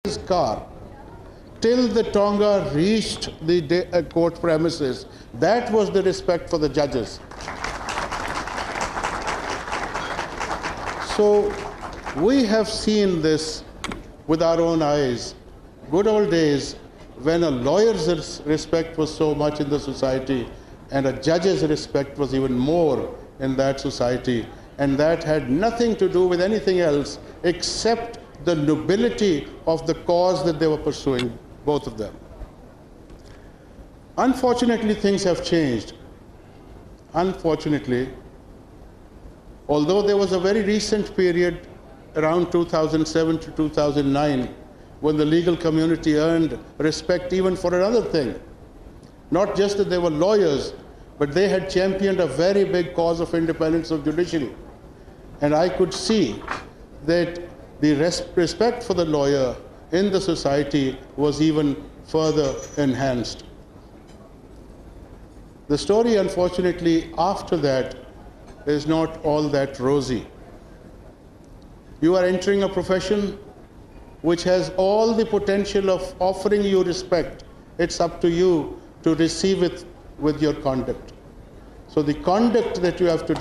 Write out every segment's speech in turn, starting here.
his car till the Tonga reached the court premises. That was the respect for the judges. So we have seen this with our own eyes. Good old days when a lawyer's respect was so much in the society and a judge's respect was even more in that society, and that had nothing to do with anything else except the nobility of the cause that they were pursuing, both of them. Unfortunately, things have changed. Unfortunately, although there was a very recent period around 2007 to 2009 when the legal community earned respect even for another thing. Not just that they were lawyers, but they had championed a very big cause of independence of judiciary. And I could see that the respect for the lawyer in the society was even further enhanced. The story, unfortunately, after that is not all that rosy. You are entering a profession which has all the potential of offering you respect. It's up to you to receive it with your conduct. So the conduct that you have to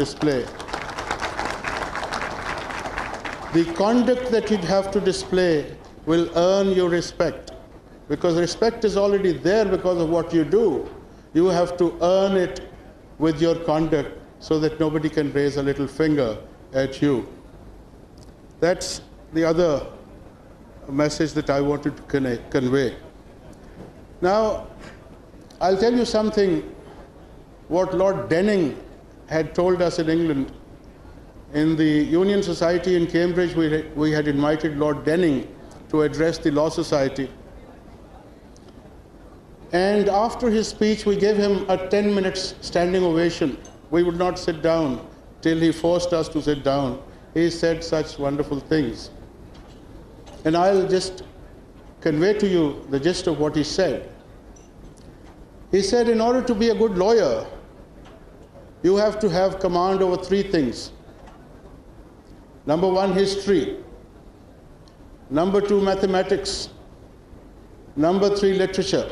display, will earn you respect, because respect is already there because of what you do. You have to earn it with your conduct so that nobody can raise a little finger at you. That's the other message that I wanted to convey. Now, I'll tell you something, what Lord Denning had told us in England. In the Union Society in Cambridge, we had invited Lord Denning to address the Law Society. And after his speech, we gave him a 10-minute standing ovation. We would not sit down till he forced us to sit down. He said such wonderful things. And I'll just convey to you the gist of what he said. He said, in order to be a good lawyer, you have to have command over three things. Number one, history. Number two, mathematics. Number three, literature.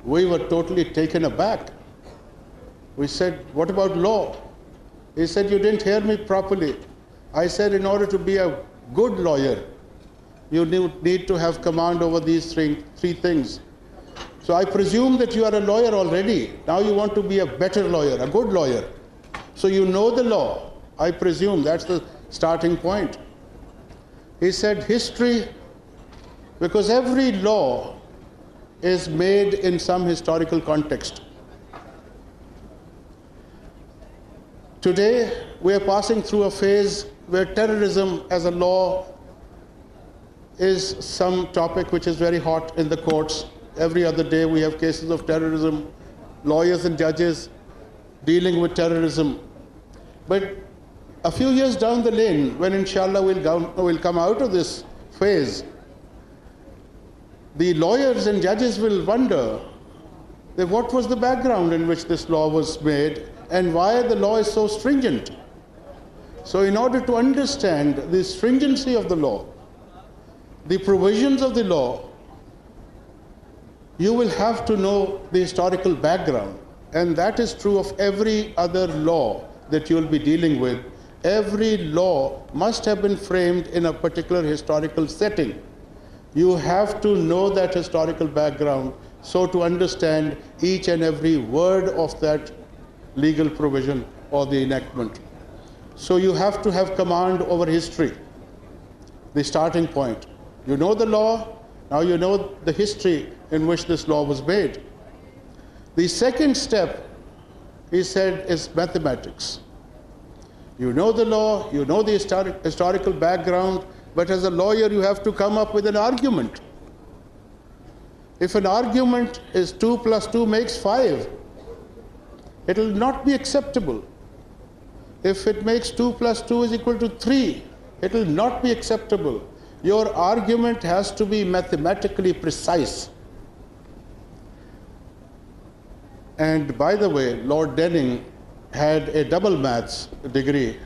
We were totally taken aback. We said, what about law? He said, you didn't hear me properly. I said, in order to be a good lawyer, you need to have command over these three things. So I presume that you are a lawyer already. Now you want to be a better lawyer, a good lawyer. So you know the law. I presume that's the starting point. He said history, because every law is made in some historical context. Today, we are passing through a phase where terrorism as a law is some topic which is very hot in the courts. Every other day we have cases of terrorism, lawyers and judges dealing with terrorism. But a few years down the lane, when inshallah we'll come out of this phase, the lawyers and judges will wonder that what was the background in which this law was made and why the law is so stringent. So in order to understand the stringency of the law, the provisions of the law, you will have to know the historical background. And that is true of every other law that you will be dealing with. Every law must have been framed in a particular historical setting. You have to know that historical background so to understand each and every word of that legal provision or the enactment. So you have to have command over history, the starting point. You know the law, now you know the history in which this law was made. The second step, he said, is mathematics. You know the law, you know the historical background, but as a lawyer you have to come up with an argument. If an argument is 2 plus 2 makes 5, it will not be acceptable. If it makes 2 plus 2 is equal to 3, it will not be acceptable. Your argument has to be mathematically precise. And by the way, Lord Denning had a double maths degree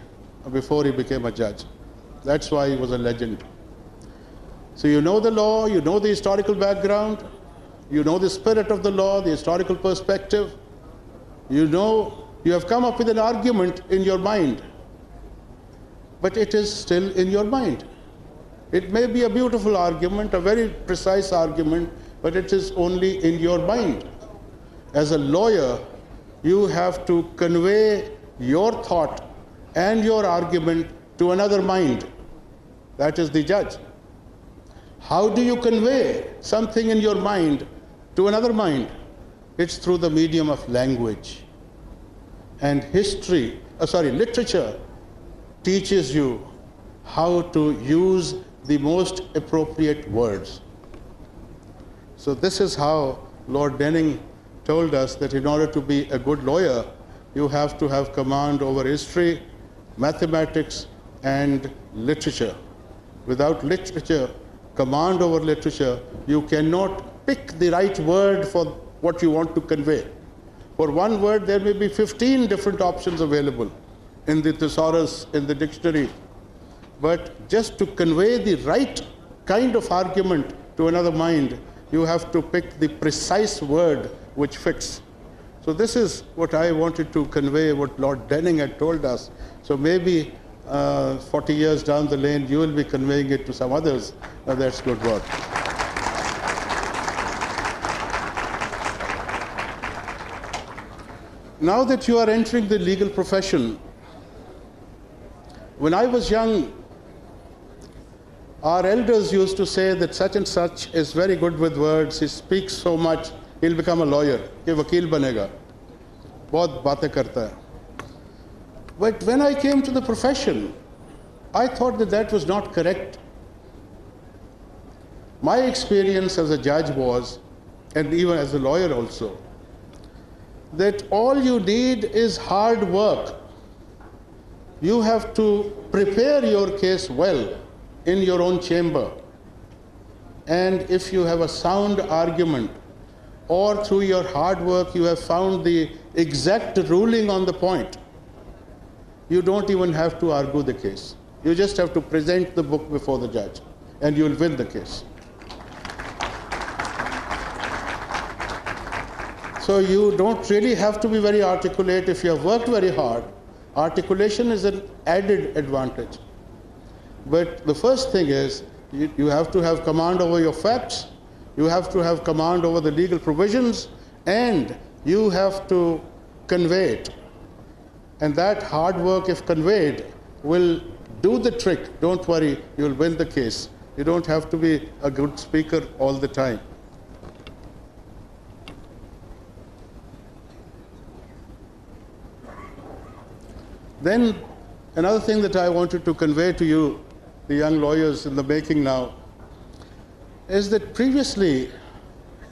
before he became a judge. That's why he was a legend. So you know the law, you know the historical background, you know the spirit of the law, the historical perspective. You know, you have come up with an argument in your mind, but it is still in your mind. It may be a beautiful argument, a very precise argument, but it is only in your mind. As a lawyer, you have to convey your thought and your argument to another mind. That is the judge. How do you convey something in your mind to another mind? It's through the medium of language. And literature teaches you how to use the most appropriate words. So this is how Lord Denning told us that in order to be a good lawyer, you have to have command over history, mathematics, and literature. Without literature, command over literature, you cannot pick the right word for what you want to convey. For one word, there may be 15 different options available in the thesaurus, in the dictionary. But just to convey the right kind of argument to another mind, you have to pick the precise word which fits. So this is what I wanted to convey, what Lord Denning had told us. So maybe 40 years down the lane, you will be conveying it to some others. That's good work. Now that you are entering the legal profession, when I was young, our elders used to say that such and such is very good with words, he speaks so much, he'll become a lawyer, ye vakil banega. Bahut baatein karta hai. But when I came to the profession, I thought that that was not correct. My experience as a judge was, and even as a lawyer also, that all you need is hard work. You have to prepare your case well in your own chamber. And if you have a sound argument, or through your hard work you have found the exact ruling on the point, you don't even have to argue the case. You just have to present the book before the judge, and you will win the case. So you don't really have to be very articulate if you have worked very hard. Articulation is an added advantage. But the first thing is, you have to have command over your facts, you have to have command over the legal provisions, and you have to convey it. And that hard work, if conveyed, will do the trick. Don't worry, you'll win the case. You don't have to be a good speaker all the time. Then another thing that I wanted to convey to you, the young lawyers in the making now, is that previously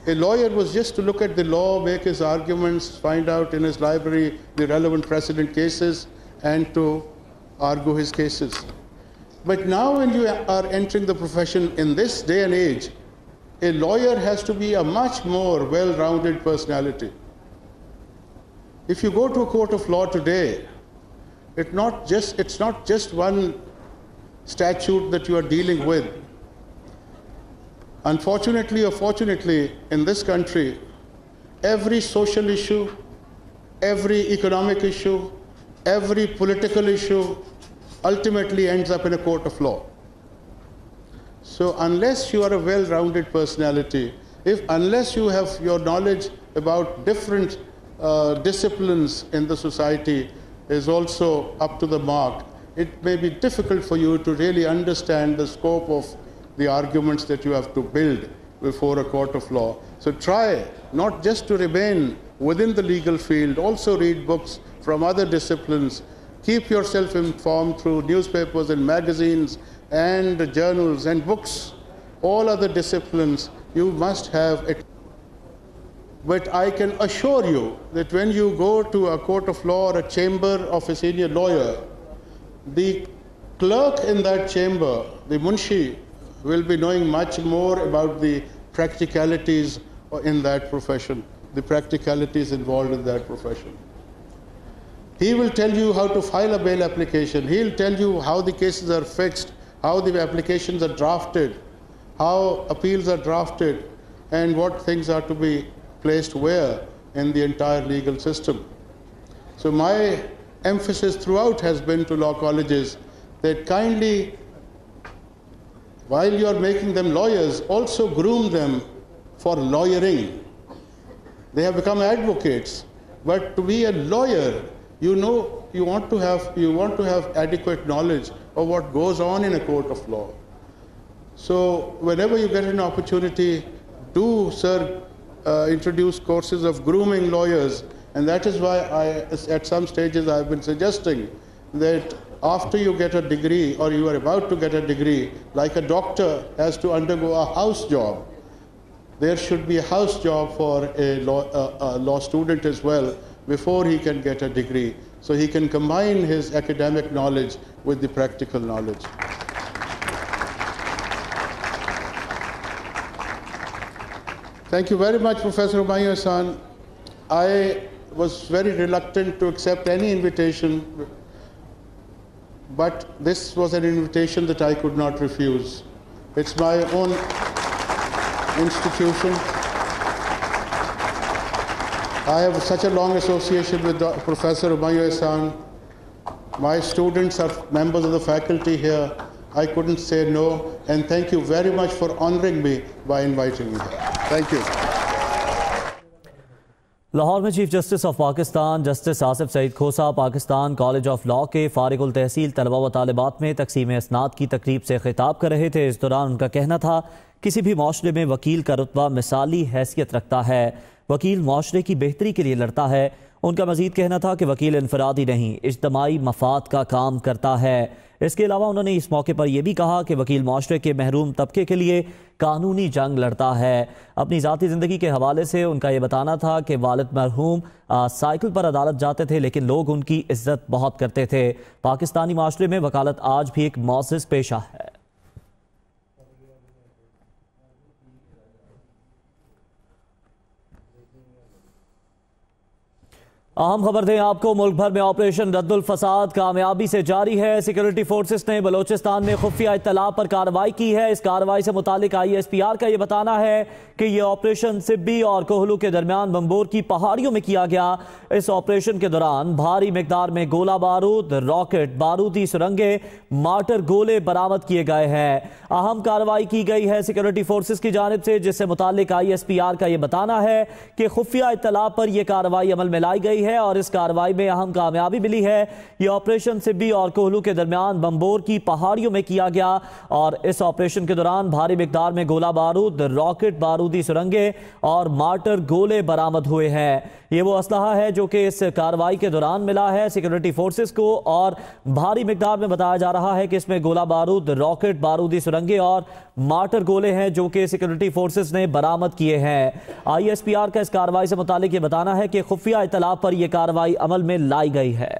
a lawyer was just to look at the law, make his arguments, find out in his library the relevant precedent cases, and to argue his cases. But now when you are entering the profession in this day and age, a lawyer has to be a much more well-rounded personality. If you go to a court of law today, it's not just one statute that you are dealing with. Unfortunately or fortunately, in this country, every social issue, every economic issue, every political issue ultimately ends up in a court of law. So unless you are a well-rounded personality, unless you have your knowledge about different disciplines in the society is also up to the mark, it may be difficult for you to really understand the scope of the arguments that you have to build before a court of law. So try not just to remain within the legal field, also read books from other disciplines. Keep yourself informed through newspapers and magazines and journals and books. All other disciplines you must have it. But I can assure you that when you go to a court of law or a chamber of a senior lawyer, the clerk in that chamber, the munshi, will be knowing much more about the practicalities in that profession, the practicalities involved in that profession. He will tell you how to file a bail application. He'll tell you how the cases are fixed, how the applications are drafted, how appeals are drafted, and what things are to be placed where in the entire legal system. So my emphasis throughout has been to law colleges that kindly, while you are making them lawyers, also groom them for lawyering. They have become advocates, but to be a lawyer, you know, you want to have adequate knowledge of what goes on in a court of law. So whenever you get an opportunity, do, sir, introduce courses of grooming lawyers, and that is why at some stages I've been suggesting that after you get a degree, or you are about to get a degree, like a doctor has to undergo a house job, there should be a house job for a law student as well before he can get a degree, so he can combine his academic knowledge with the practical knowledge. Thank you very much, Professor Humayun Ahsan. I was very reluctant to accept any invitation, but this was an invitation that I could not refuse. It's my own institution. I have such a long association with Professor Humayun Ahsan. My students are members of the faculty here. I couldn't say no, and thank you very much for honoring me by inviting me here. Thank you. Lahore میں chief justice of Pakistan justice Asif Saeed Khosa Pakistan college of law کے فارغ التحصیل طلبہ و طالبات میں تقسیم اسناد کی تقریب سے خطاب کر رہے تھے۔ اس دوران ان کا کہنا تھا کسی بھی معاشرے میں وکیل کا رتبہ مثالی حیثیت رکھتا ہے، وکیل معاشرے کی بہتری کے لیے لڑتا ہے۔ ان کا مزید کہنا تھا کہ وکیل انفرادی نہیں، اجتماعی مفاد کا کام کرتا ہے۔ اس کے علاوہ انہوں نے اس موقع پر یہ بھی کہا کہ وکیل معاشرے کے محروم طبقے کے لیے قانونی جنگ لڑتا ہے۔ اپنی ذاتی زندگی کے حوالے سے ان کا یہ بتانا تھا کہ والد مرحوم سائیکل پر عدالت جاتے تھے، لیکن لوگ ان کی عزت بہت کرتے تھے۔ پاکستانی معاشرے میں وکالت آج بھی ایک معزز پیشہ ہے۔ اہم خبر دیں آپ کو، ملک بھر میں آپریشن رد الفساد کامیابی سے جاری ہے۔ سیکورٹی فورسز نے بلوچستان میں خفیہ اطلاع پر کارروائی کی ہے۔ اس کارروائی سے متعلق ISPR کا یہ بتانا ہے کہ یہ آپریشن سبی اور کوہلو کے درمیان بمبور کی پہاڑیوں میں کیا گیا۔ اس آپریشن کے دوران بھاری مقدار میں گولہ بارود، راکٹ، بارودی سرنگیں، مارٹر گولے برآمد کیے گئے ہیں۔ اہم کارروائی کی گئی ہے سیکورٹی فورسز کی جانب سے، جس سے متعلق ISPR کا یہ بتانا ہے کہ خفیہ اطلاع پر یہ کارروائی عمل میں لائی گئی ہے اور اس کارروائی میں اہم کامیابی ملی ہے۔ یہ آپریشن سبی اور کوہلو کے درمیان بمبور کی پہاڑیوں میں کیا گیا اور اس آپریشن کے دوران بھاری مقدار میں گولہ بارود، راکٹ، بارودی سرنگیں اور مارٹر گولے برآمد ہوئے ہیں۔ یہ وہ اسلحہ ہے جو کہ اس کارروائی کے دوران ملا ہے سیکورٹی فورسز کو، اور بھاری مقدار میں بتایا جا رہا ہے کہ اس میں گولہ بارود، راکٹ، بارودی سرنگیں اور مارٹر گولے ہیں جو کہ سیکورٹی فورسز نے برآمد کیے ہیں۔ ISPR کا اس کارروائی سے متعلق یہ بتانا ہے کہ خفیہ اطلاع پر یہ کارروائی عمل میں لائی گئی ہے۔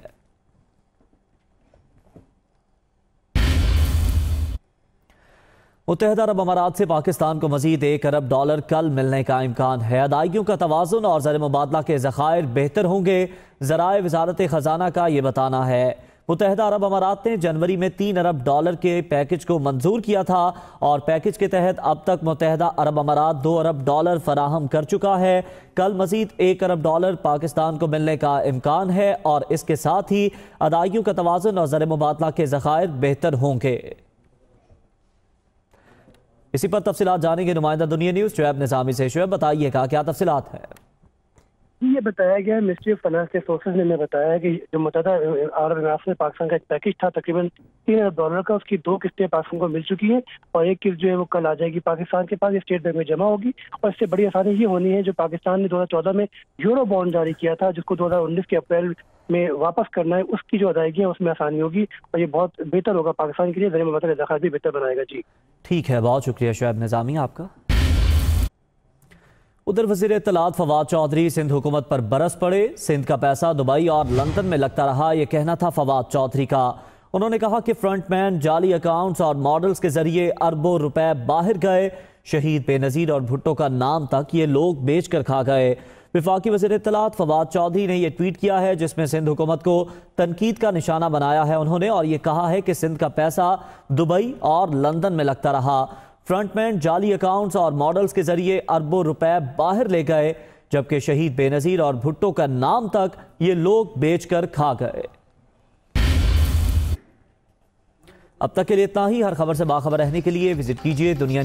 متحدہ عرب امارات سے پاکستان کو مزید $1 ارب کل ملنے کا امکان ہے۔ ادائیگیوں کا توازن اور زر مبادلہ کے ذخائر بہتر ہوں گے، ذرائع وزارت خزانہ کا یہ بتانا ہے۔ متحدہ عرب امارات نے جنوری میں $3 ارب کے پیکج کو منظور کیا تھا اور پیکج کے تحت اب تک متحدہ عرب امارات $2 ارب فراہم کر چکا ہے۔ کل مزید $1 ارب پاکستان کو ملنے کا امکان ہے اور اس کے ساتھ ہی ادائیگیوں کا توازن اور زر مبادلہ کے ذخائر بہتر ہوں گے۔ اسی پر تفصیلات جانیں گے نمائندہ دنیا نیوز شعیب نظامی سے۔ شعیب بتائیے گا کیا تفصیلات ہیں؟ یہ بتایا گیا منسٹری آف فائنانس کے سورسز نے بتایا کہ جو متحدہ عرب امارات میں پاکستان کا ایک پیکج تھا تقریباً $3 ارب کا، اس کی 2 قسطیں پاکستان کو مل چکی ہیں اور ایک قسط جو ہے وہ کل آ جائے گی پاکستان کے پاس، اسٹیٹ بینک میں جمع ہوگی۔ اور اس سے بڑی آسانی یہ ہونی ہے جو پاکستان نے 2014 میں یورو بانڈ جاری کیا تھا جس کو 2019 کے اپریل میں واپس کرنا ہے، اس کی جو ادائیگی ہے اس میں آسانی ہوگی اور یہ بہت بہتر ہوگا پاکستان کے لیے، زر مبادلہ کے ذخائر بھی بہتر بنائے گا۔ جی ٹھیک ہے، بہت شکریہ شعیب نظامی آپ کا۔ ادھر وزیر اطلاعات فواد چودھری سندھ حکومت پر برس پڑے۔ سندھ کا پیسہ دبئی اور لندن میں لگتا رہا، یہ کہنا تھا فواد چودھری کا۔ انہوں نے کہا کہ فرنٹ مین جعلی اکاؤنٹس اور ماڈلز کے ذریعے اربوں روپے باہر گئے، شہید بے نظیر اور بھٹو کا نام تک یہ لوگ بیچ کر کھا گئے۔ وفاقی وزیر اطلاعات فواد چودھری نے یہ ٹویٹ کیا ہے جس میں سندھ حکومت کو تنقید کا نشانہ بنایا ہے انہوں نے، اور یہ کہا ہے کہ سندھ کا پیسہ دبئی اور لندن میں لگتا رہا۔ فرنٹ مین جعلی اکاؤنٹس اور ماڈلز کے ذریعے اربوں روپے باہر لے گئے، جبکہ شہید بے نظیر اور بھٹو کا نام تک یہ لوگ بیچ کر کھا گئے۔ اب تک کے لیے اتنا ہی۔ ہر خبر سے باخبر رہنے کے لیے وزٹ کیجیے دنیا